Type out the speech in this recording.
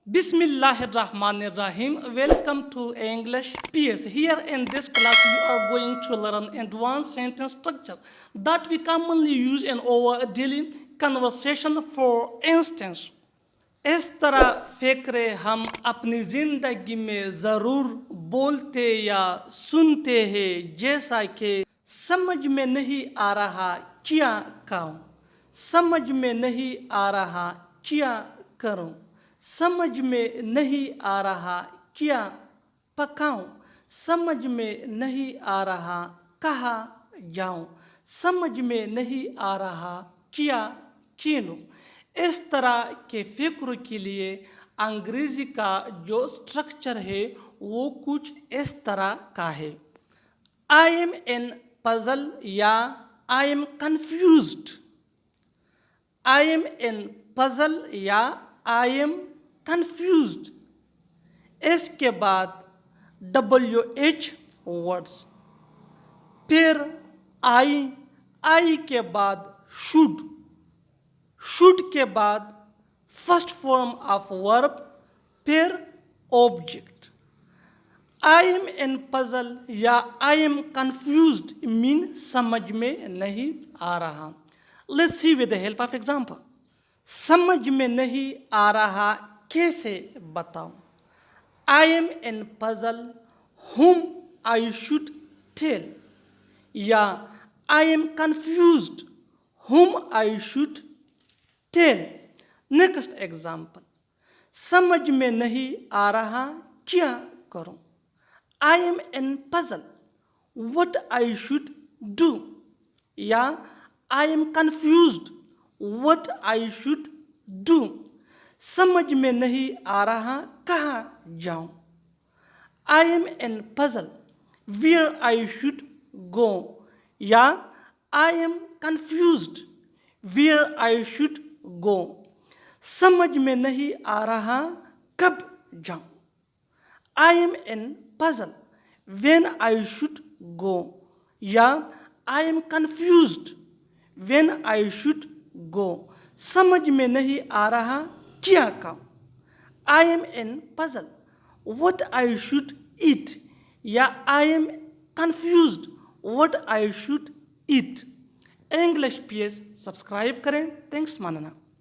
Bismillahirrahmanirrahim. Welcome to English PS. Here in this class we are going to learn advanced sentence structure that we commonly use in our daily conversation. For instance, इस तरह फ़िक्र हम अपनी ज़िंदगी में ज़रूर बोलते या सुनते हैं, जैसा कि समझ में नहीं आ रहा क्या कहूँ, समझ में नहीं आ रहा क्या करूँ, समझ में नहीं आ रहा क्या पकाऊँ, समझ में नहीं आ रहा कहाँ जाऊँ, समझ में नहीं आ रहा क्या कीनूँ। इस तरह के फ़िक्र के लिए अंग्रेज़ी का जो स्ट्रक्चर है वो कुछ इस तरह का है। I am in puzzle या I am confused, I am in puzzle या I am confused। इसके बाद WH वर्ड्स, फिर I के बाद शुड के बाद फर्स्ट फॉर्म ऑफ वर्ब, फिर object. I am in puzzle या आई एम कंफ्यूज्ड मीन समझ में नहीं आ रहा। Let's see with the help of example. समझ में नहीं आ रहा कैसे बताऊं। I am in puzzle whom I should tell या I am confused whom I should tell। Next example, समझ में नहीं आ रहा क्या करूं। I am in puzzle what I should do या I am confused what I should do. समझ में नहीं आ रहा कहाँ जाऊं। I am in puzzle where I should go या I am confused where I should go. समझ में नहीं आ रहा कब जाऊं। I am in puzzle when I should go या I am confused when I should go. समझ में नहीं आ रहा क्या कहूं। I am in puzzle what I should eat या I am confused what I should eat. English PS subscribe करें। थैंक्स मानना।